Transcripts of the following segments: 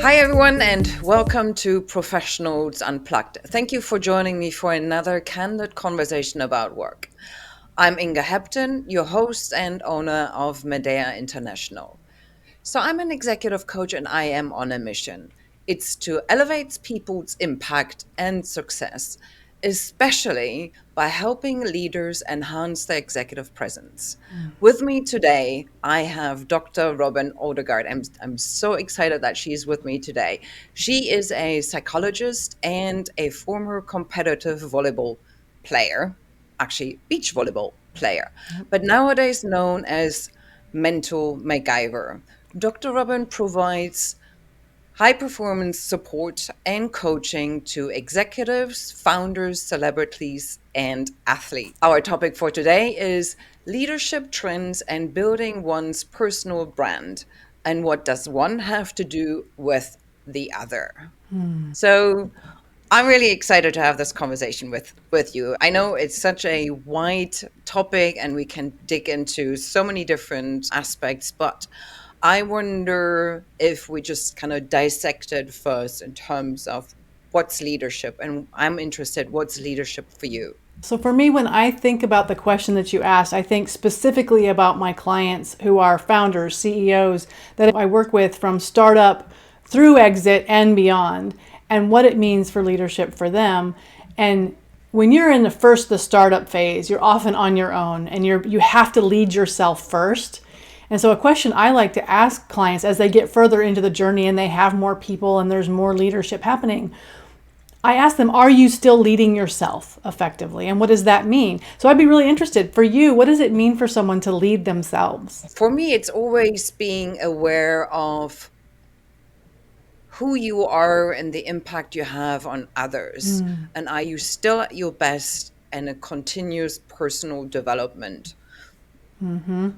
Hi, everyone, and welcome to Professionals Unplugged. Thank you for joining me for another candid conversation about work. I'm Inga Hepton, your host and owner of Medea International. So, I'm an executive coach and I am on a mission. It's to elevate people's impact and success, especially by helping leaders enhance their executive presence. With me today, I have Dr. Robin Odegaard. I'm so excited that she's with me today. She is a psychologist and a former competitive volleyball player, actually, beach volleyball player, but nowadays known as mental MacGyver. Dr. Robin provides high performance support and coaching to executives, founders, celebrities, and athletes. Our topic for today is leadership trends and building one's personal brand. And what does one have to do with the other? So, I'm really excited to have this conversation with you. I know it's such a wide topic and we can dig into so many different aspects, but I wonder if we just kind of dissect it first in terms of what's leadership. And I'm interested, what's leadership for you? So for me, when I think about the question that you asked, I think specifically about my clients who are founders, CEOs that I work with from startup through exit and beyond, and what it means for leadership for them. And when you're in the startup phase, you're often on your own and you have to lead yourself first. And so a question I like to ask clients as they get further into the journey and they have more people and there's more leadership happening, I ask them, are you still leading yourself effectively? And what does that mean? So I'd be really interested for you, what does it mean for someone to lead themselves? For me, it's always being aware of who you are and the impact you have on others. And are you still at your best and a continuous personal development?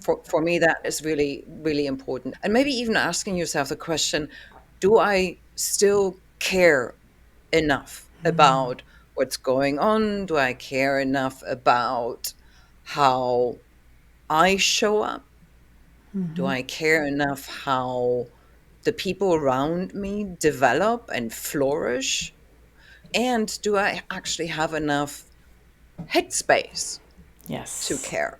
For me, that is really, really important. And maybe even asking yourself the question, do I still care enough about what's going on? Do I care enough about how I show up? Do I care enough how the people around me develop and flourish? And do I actually have enough headspace to Yes. care?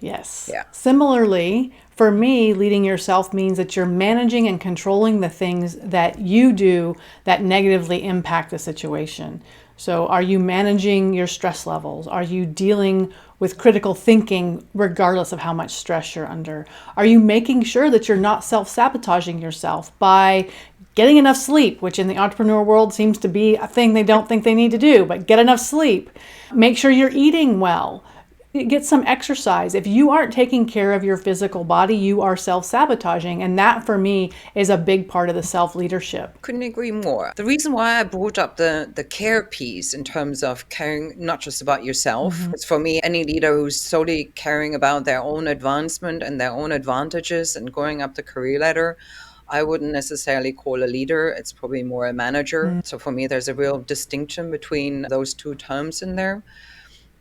Yes. Yeah. Similarly, for me, leading yourself means that you're managing and controlling the things that you do that negatively impact the situation. So, are you managing your stress levels? Are you dealing with critical thinking regardless of how much stress you're under? Are you making sure that you're not self sabotaging yourself by getting enough sleep, which in the entrepreneur world seems to be a thing they don't think they need to do, but get enough sleep. Make sure you're eating well. Get some exercise. If you aren't taking care of your physical body, you are self-sabotaging. And that for me is a big part of the self-leadership. Couldn't agree more. The reason why I brought up the care piece in terms of caring not just about yourself, it's for me, any leader who's solely caring about their own advancement and their own advantages and going up the career ladder, I wouldn't necessarily call a leader. It's probably more a manager. So for me, there's a real distinction between those two terms in there.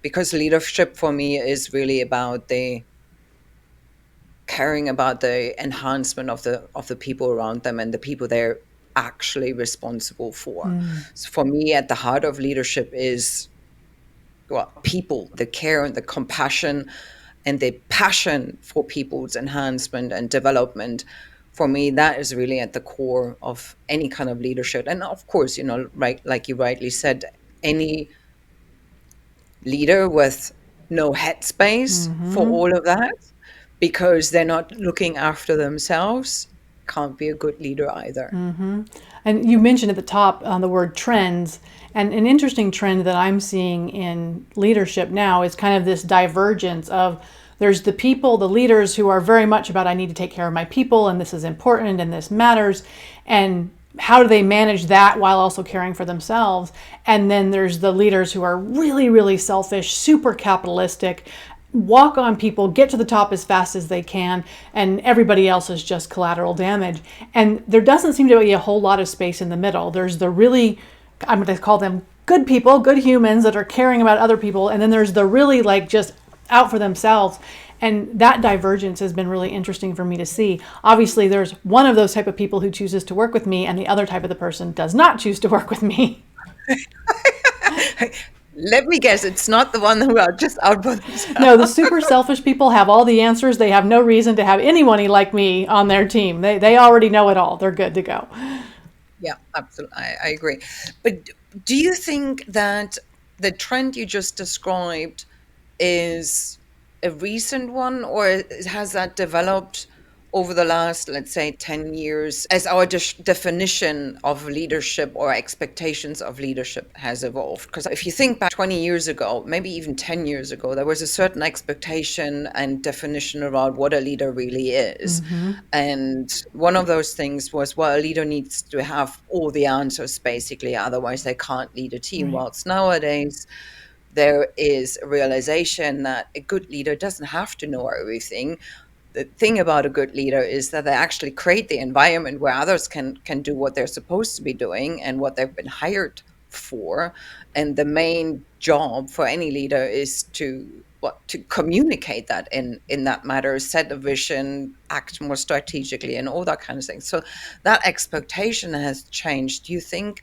Because leadership for me is really about the caring about the enhancement of the people around them and the people they're actually responsible for. So for me, at the heart of leadership is people, the care and the compassion and the passion for people's enhancement and development. For me, that is really at the core of any kind of leadership. And of course, right, like you rightly said, any leader with no headspace for all of that because they're not looking after themselves can't be a good leader either. And you mentioned at the top the word trends. And an interesting trend that I'm seeing in leadership now is kind of this divergence of there's the people, the leaders who are very much about I need to take care of my people and this is important and this matters. And how do they manage that while also caring for themselves? And then there's the leaders who are really, really selfish, super capitalistic, walk on people, get to the top as fast as they can, and everybody else is just collateral damage. And there doesn't seem to be a whole lot of space in the middle. There's the really, I'm going to call them good people, good humans that are caring about other people. And then there's the really like just out for themselves. And that divergence has been really interesting for me to see. Obviously, there's one of those type of people who chooses to work with me, and the other type of the person does not choose to work with me. Let me guess, it's not the one who are just out for No, the themselves. super selfish people have all the answers. They have no reason to have anyone like me on their team. They already know it all. They're good to go. Yeah, absolutely. I agree. But do you think that the trend you just described is a recent one, or has that developed over the last, let's say, 10 years as our definition of leadership or expectations of leadership has evolved? Because if you think back 20 years ago, maybe even 10 years ago, there was a certain expectation and definition around what a leader really is. And one of those things was, well, a leader needs to have all the answers, basically, otherwise they can't lead a team. Right. Whilst nowadays, there is a realization that a good leader doesn't have to know everything. The thing about a good leader is that they actually create the environment where others can do what they're supposed to be doing and what they've been hired for. And the main job for any leader is to communicate that in that matter, set a vision, act more strategically, and all that kind of thing. So that expectation has changed. Do you think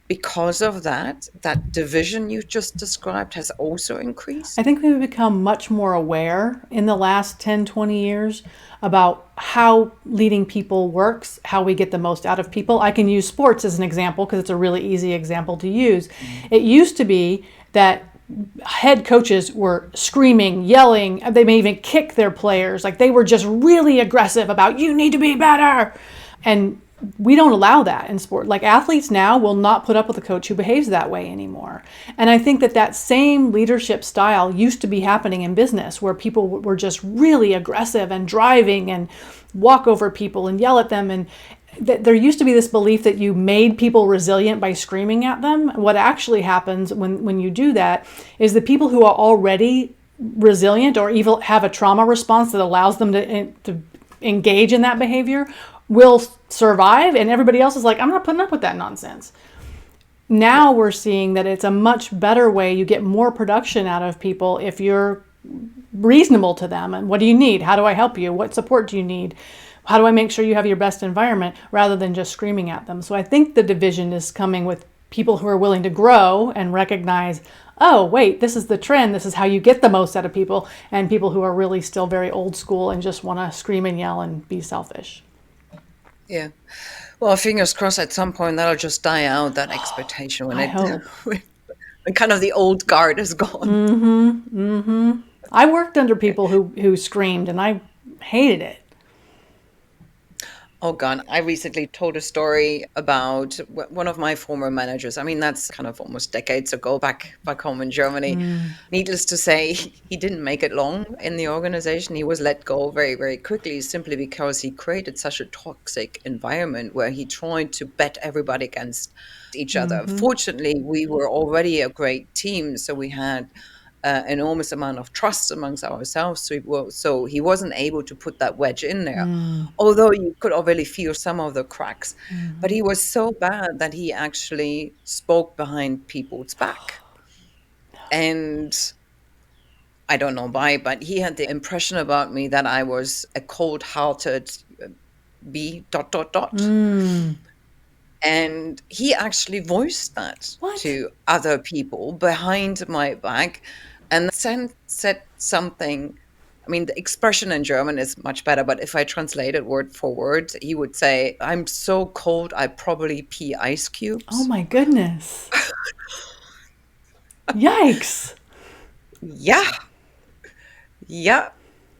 because of that, that division you just described has also I increased? think we've become much more aware in the last 10, 20 years about how leading people works, how we get the most out of people. I can use sports as an example because it's a really easy example to use. It used to be that head coaches were screaming, yelling, they may even kick their players. Like they were just really aggressive about, you need to be better. And we don't allow that in sport. Like athletes now will not put up with a coach who behaves that way anymore. And I think that that same leadership style used to be happening in business where people were just really aggressive and driving and walk over people and yell at them. And there used to be this belief that you made people resilient by screaming at them. What actually happens when you do that is the people who are already resilient or even have a trauma response that allows them to engage in that behavior will survive, and everybody else is like, I'm not putting up with that nonsense. Yeah. Now we're seeing that it's a much better way. You get more production out of people if you're reasonable to them. And what do you need? How do I help you? What support do you need? How do I make sure you have your best environment rather than just screaming at them? So I think the division is coming with people who are willing to grow and recognize, oh, wait, this is the trend. This is how you get the most out of people. And people who are really still very old school and just want to scream and yell and be selfish. Yeah. Well, fingers crossed at some point that'll just die out, that expectation, when I it hope. when kind of the old guard is gone. I worked under people who screamed and I hated it. Oh, God. I recently told a story about one of my former managers. I mean, that's kind of almost decades ago, back home in Germany. Needless to say, he didn't make it long in the organization. He was let go very, very quickly simply because he created such a toxic environment where he tried to bet everybody against each other. Fortunately, we were already a great team, so we had enormous amount of trust amongst ourselves. So he wasn't able to put that wedge in there, although you could already feel some of the cracks. But he was so bad that he actually spoke behind people's back. And I don't know why, but he had the impression about me that I was a cold-hearted B dot dot dot. And he actually voiced that What? to other people behind my back and then said something. I mean, the expression in German is much better, but if I translate it word for word, he would say, I'm so cold, I probably pee ice Oh cubes. my goodness. Yikes. Yeah, yeah.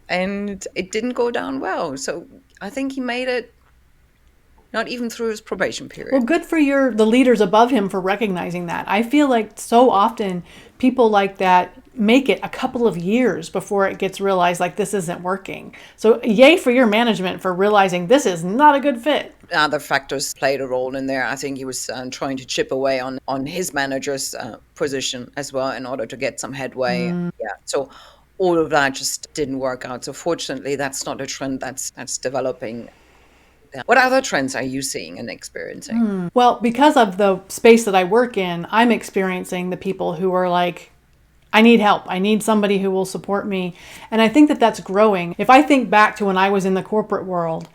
And it didn't go down well. So I think he made it not even through his probation Well, period. good for the leaders above him for recognizing that. I feel like so often people like that make it a couple of years before it gets realized like this isn't working. So yay for your management for realizing this is not a good fit. Other factors played a role in there. I think he was trying to chip away on his manager's position as well in order to get some headway. Yeah, so all of that just didn't work out. So fortunately, that's not a trend that's developing. Yeah. What other trends are you seeing and experiencing? Well, because of the space that I work in, I'm experiencing the people who are like I need help. I need somebody who will support me. And I think that that's growing. If I think back to when I was in the corporate world,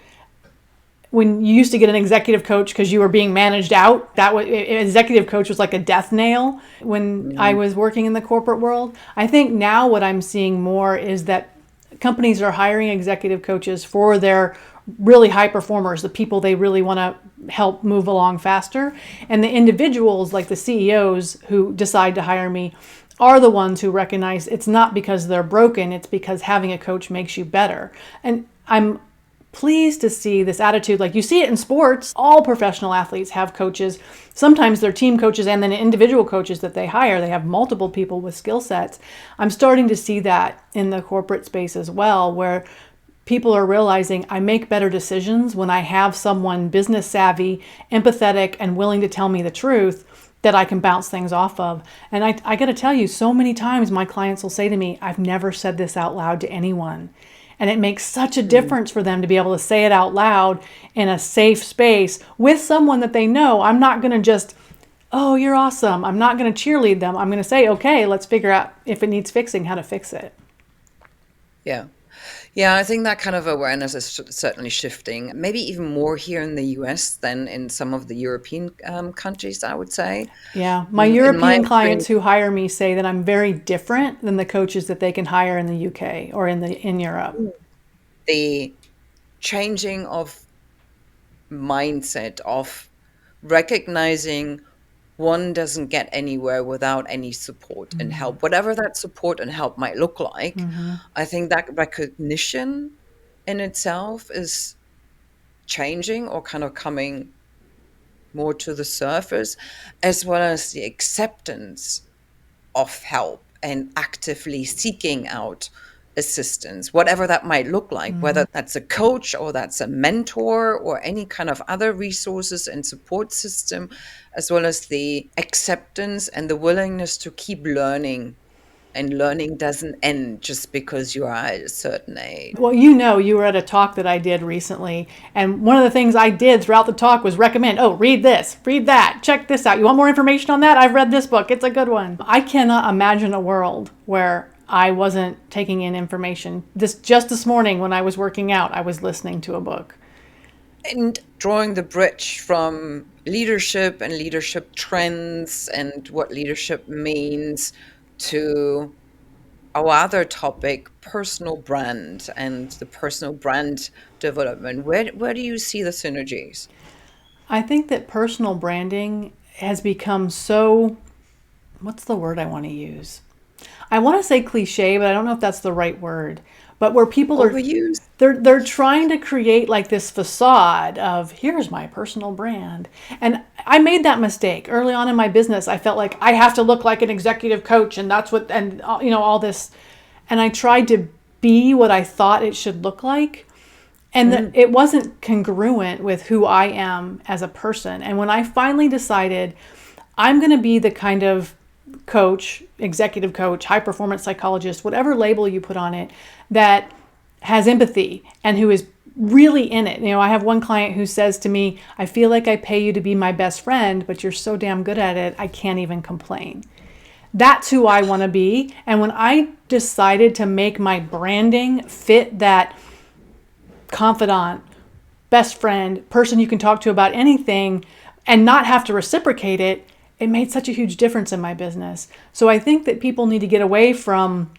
when you used to get an executive coach because you were being managed out, that was, executive coach was like a death nail when I Mm, was working in the corporate world. I think now what I'm seeing more is that companies are hiring executive coaches for their really high performers, the people they really want to help move along faster. And the individuals, like the CEOs who decide to hire me, are the ones who recognize it's not because they're broken, it's because having a coach makes you better. And I'm pleased to see this attitude. Like, you see it in sports. All professional athletes have coaches. Sometimes they're team coaches and then individual coaches that they hire. They have multiple people with skill sets. I'm starting to see that in the corporate space as well, where people are realizing I make better decisions when I have someone business savvy, empathetic, and willing to tell me the truth that I can bounce things off of. And I got to tell you, so many times my clients will say to me, I've never said this out loud to anyone. And it makes such a mm. difference for them to be able to say it out loud in a safe space with someone that they know. I'm not going to just, oh, you're awesome. I'm not going to cheerlead them. I'm going to say, okay, let's figure out if it needs fixing, how to fix it. Yeah. Yeah, I think that kind of awareness is certainly shifting, maybe even more here in the US than in some of the European countries, I would say. Yeah, my In my European clients experience, who hire me say that I'm very different than the coaches that they can hire in the UK or in Europe. the changing of mindset of recognizing one doesn't get anywhere without any support and help, whatever that support and help might look like. I think that recognition in itself is changing or kind of coming more to the surface, as well as the acceptance of help and actively seeking out assistance, whatever that might look like, whether that's a coach or that's a mentor or any kind of other resources and support system, as well as the acceptance and the willingness to keep learning. And learning doesn't end just because you are at a certain age. Well, you know, you were at a talk that I did recently, and one of the things I did throughout the talk was recommend, oh, read this, read that, check this out. You want more information on that? I've read this book. It's a good one. I cannot imagine a world where I wasn't taking in information. Just this morning when I was working out, I was listening to a book. And drawing the bridge from leadership and leadership trends and what leadership means to our other topic, personal brand and the personal brand development. Where do you see the synergies? I think that personal branding has become so, what's the word I want to use? I want to say cliche, but I don't know if that's the right word. But where people are, Overused? they're trying to create like this facade of here's my personal brand. And I made that mistake early on in my business. I felt like I have to look like an executive coach, and that's what, and you know, all this. And I tried to be what I thought it should look like. And Mm, it wasn't congruent with who I am as a person. And when I finally decided I'm going to be the kind of coach, executive coach, high performance psychologist, whatever label you put on it, that has empathy and who is really in it. You know, I have one client who says to me, I feel like I pay you to be my best friend, but you're so damn good at it, I can't even complain. That's who I want to be. And when I decided to make my branding fit that confidant, best friend, person you can talk to about anything and not have to reciprocate it, it made such a huge difference in my business. So I think that people need to get away from,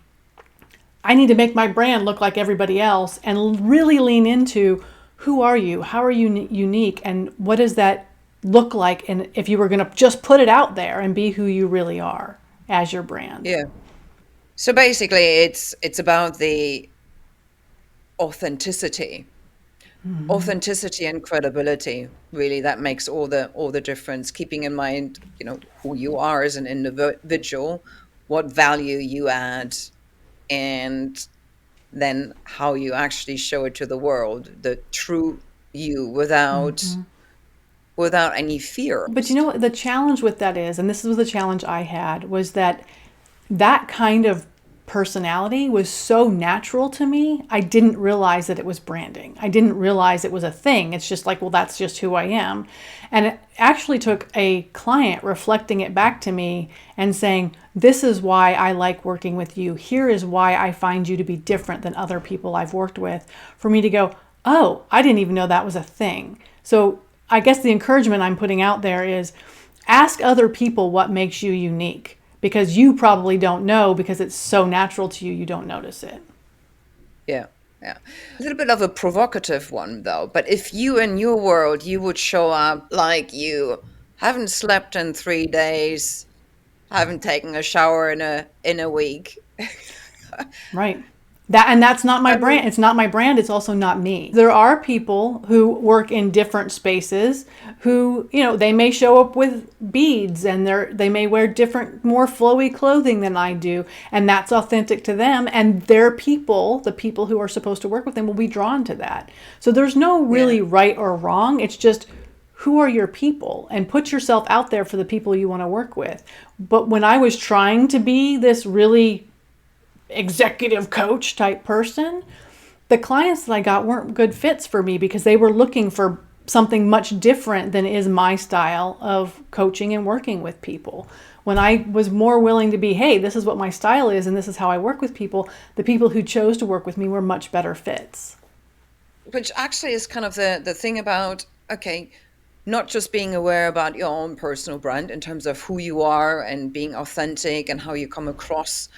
I need to make my brand look like everybody else, and really lean into who are you? How are you unique? And what does that look like? And if you were going to just put it out there and be who you really are as your brand. yeah. So basically, it's about the authenticity, authenticity and credibility. Really, that makes all the difference. Keeping in mind, who you are as an individual, what value you add, and then how you actually show it to the world, the true you without any But you fears. know what the challenge with that is, and this was the challenge I had, was that that kind of personality was so natural to me, I didn't realize that it was branding. I didn't realize it was a thing. It's just like, well, that's just who I am. And it actually took a client reflecting it back to me and saying, this is why I like working with you. Here is why I find you to be different than other people I've worked with. For me to go, oh, I didn't even know that was a thing. So I guess the encouragement I'm putting out there is ask other people what makes you unique, because you probably don't know because it's so natural to you, you don't notice it. Yeah, yeah. A little bit of a provocative one, though. But if you in your world, you would show up like you haven't slept in 3 days, haven't taken a shower in a week. Right. That's not my I mean, brand. It's not my brand. It's also not me. There are people who work in different spaces who, they may show up with beads and they may wear different, more flowy clothing than I do. And that's authentic to them. And their people, the people who are supposed to work with them, will be drawn to that. So there's no yeah. really right or wrong. It's just, who are your people, and put yourself out there for the people you want to work with. But when I was trying to be this really executive coach type person, the clients that I got weren't good fits for me because they were looking for something much different than is my style of coaching and working with people. When I was more willing to be, hey, this is what my style is and this is how I work with people, the people who chose to work with me were much better fits. Which actually is kind of the thing about, okay, not just being aware about your own personal brand in terms of who you are and being authentic and how you come across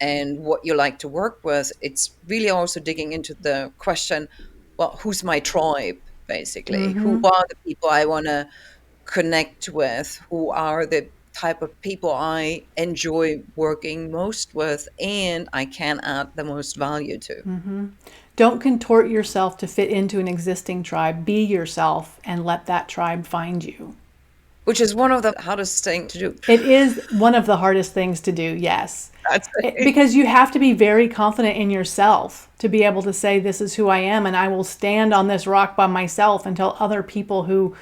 and what you like to work with. It's really also digging into the question, well, who's my tribe, basically? Who Mm-hmm. are the people I want to connect with? Who are the type of people I enjoy working most with and I can add the most value to? Mm-hmm. Don't contort yourself to fit into an existing tribe. Be yourself and let that tribe find you. Which is one of the hardest things to do. It is one of the hardest things to do, yes. That's it. Because you have to be very confident in yourself to be able to say, this is who I am, and I will stand on this rock by myself until other people who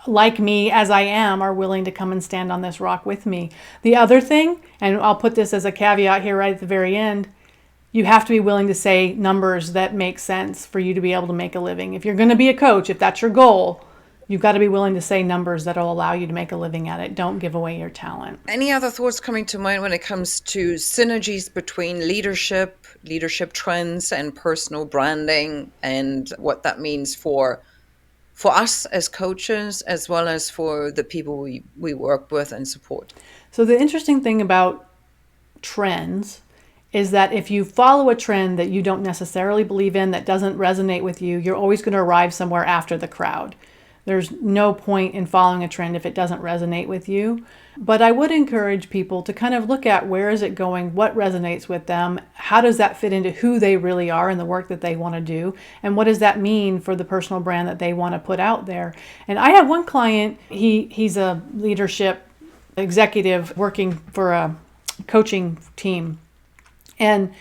like me as I am are willing to come and stand on this rock with me. The other thing, and I'll put this as a caveat here right at the very end, you have to be willing to say numbers that make sense for you to be able to make a living. If you're going to be a coach, if that's your goal, you've got to be willing to say numbers that will allow you to make a living at it. Don't give away your talent. Any other thoughts coming to mind when it comes to synergies between leadership trends, and personal branding, and what that means for us as coaches, as well as for the people we work with and support? So the interesting thing about trends is that if you follow a trend that you don't necessarily believe in, that doesn't resonate with you, you're always going to arrive somewhere after the crowd. There's no point in following a trend if it doesn't resonate with you. But I would encourage people to kind of look at where is it going, what resonates with them, how does that fit into who they really are and the work that they want to do, and what does that mean for the personal brand that they want to put out there. And I have one client, he's a leadership executive working for a coaching team. And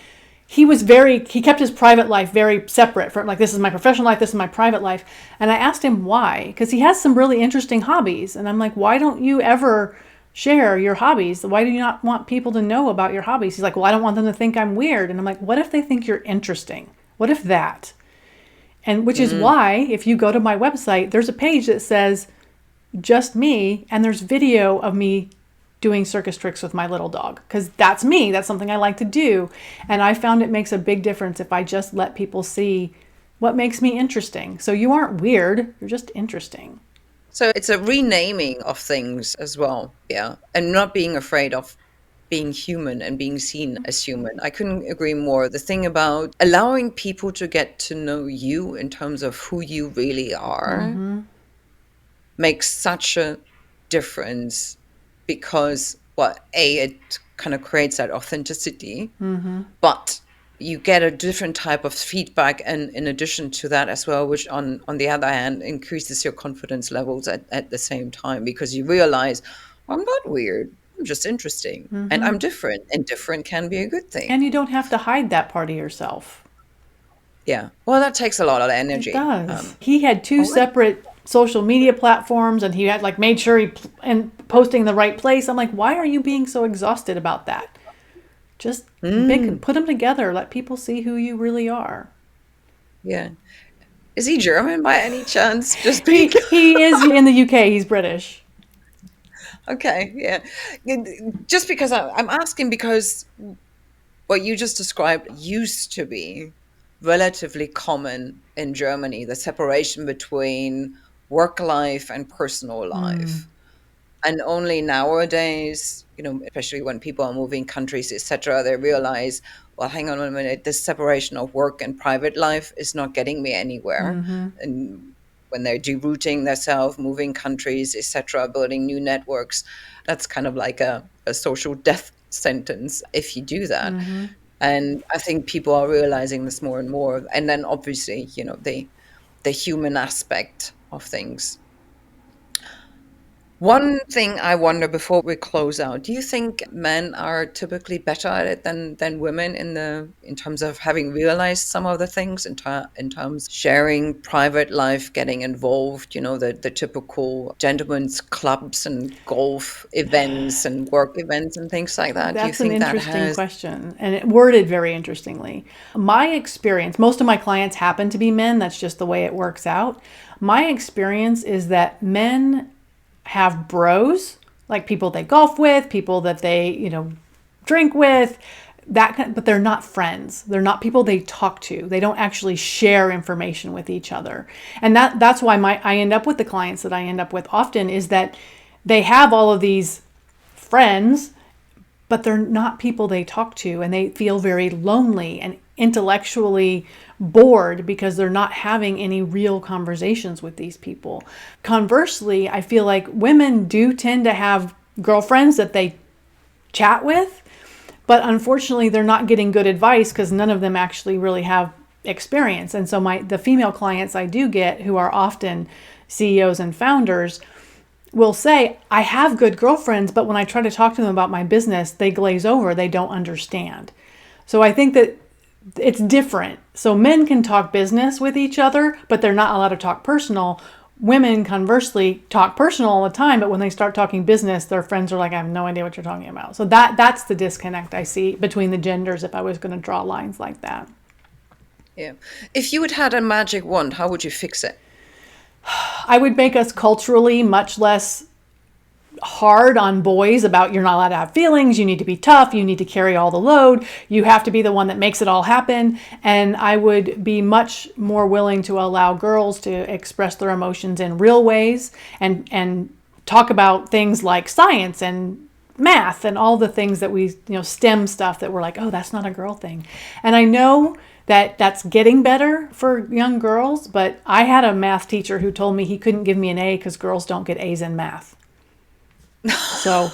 he kept his private life very separate from, like, this is my professional life, this is my private life. And I asked him why, because he has some really interesting hobbies. And I'm like, why don't you ever share your hobbies? Why do you not want people to know about your hobbies? He's like, well, I don't want them to think I'm weird. And I'm like, what if they think you're interesting? What if that? And which is why, if you go to my website, there's a page that says just me, and there's video of me doing circus tricks with my little dog, because that's me. That's something I like to do. And I found it makes a big difference if I just let people see what makes me interesting. So you aren't weird, you're just interesting. So it's a renaming of things as well, yeah, and not being afraid of being human and being seen as human. I couldn't agree more. The thing about allowing people to get to know you in terms of who you really are Mm-hmm. makes such a difference, because, well, it kind of creates that authenticity, Mm-hmm. but you get a different type of feedback, and in addition to that as well, which on the other hand increases your confidence levels at the same time, because you realize, I'm not weird, I'm just interesting, and Mm-hmm. I'm different, and different can be a good thing. And you don't have to hide that part of yourself. Yeah, well, that takes a lot of It energy. does. He had two All right. separate social media platforms, and he had like made sure and posting in the right place. I'm like, why are you being so exhausted about that? Just Mm, put them together. Let people see who you really are. yeah. Is he German by any chance? Just being He is in the UK. He's British. okay, yeah. Just because I'm asking because what you just described used to be relatively common in Germany, the separation between work life and personal life. And only nowadays, especially when people are moving countries, etc., they realize, well, hang on a minute, this separation of work and private life is not getting me anywhere. And when they're derooting themselves, moving countries, etc., building new networks, that's kind of like a social death sentence if you do that. And I think people are realizing this more and more. And then obviously, the human aspect of things. One thing I wonder before we close out, do you think men are typically better at it than women in terms of having realized some of the things in terms sharing private life, getting involved, the typical gentlemen's clubs and golf events and work events and things like that? Do you That's an think that interesting has question, and it worded very interestingly. My experience, most of my clients happen to be men, that's just the way it works out. My experience is that men have bros, like people they golf with, people that they, drink with, but they're not friends. They're not people they talk to. They don't actually share information with each other. And that's why I end up with the clients that I end up with often is that they have all of these friends, but they're not people they talk to, and they feel very lonely and intellectually bored because they're not having any real conversations with these people. Conversely, I feel like women do tend to have girlfriends that they chat with, but unfortunately they're not getting good advice because none of them actually really have experience. And so the female clients I do get, who are often CEOs and founders, will say, I have good girlfriends, but when I try to talk to them about my business, they glaze over, they don't understand. So I think that it's different. So men can talk business with each other, but they're not allowed to talk personal. Women, conversely, talk personal all the time, but when they start talking business, their friends are like, I have no idea what you're talking about. So that's the disconnect I see between the genders if I was going to draw lines like that. yeah. If you had a magic wand, how would you fix it? I would make us culturally much less hard on boys about you're not allowed to have feelings, you need to be tough, you need to carry all the load, you have to be the one that makes it all happen. And I would be much more willing to allow girls to express their emotions in real ways and talk about things like science and math and all the things that we, STEM stuff that we're like, oh, that's not a girl thing. And I know that that's getting better for young girls, but I had a math teacher who told me he couldn't give me an A because girls don't get A's in math. So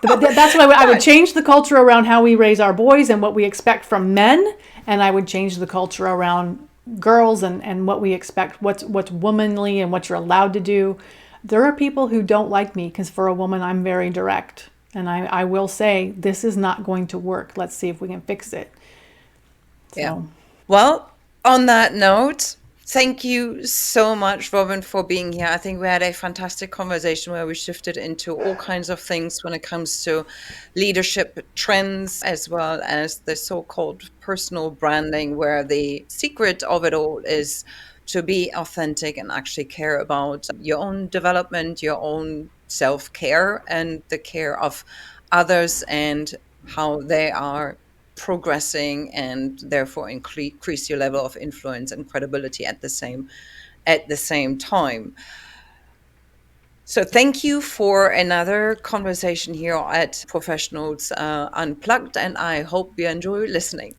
that's what I would change the culture around how we raise our boys and what we expect from men, and I would change the culture around girls and what we expect, what's womanly and what you're allowed to do. There are people who don't like me because for a woman I'm very direct, and I will say this is not going to work. Let's see if we can fix it. Yeah. So Well, on that note, thank you so much, Robin, for being here. I think we had a fantastic conversation where we shifted into all kinds of things when it comes to leadership trends, as well as the so-called personal branding, where the secret of it all is to be authentic and actually care about your own development, your own self-care, and the care of others and how they are progressing and therefore increase your level of influence and credibility at the same time. So thank you for another conversation here at Professionals Unplugged, and I hope you enjoy listening.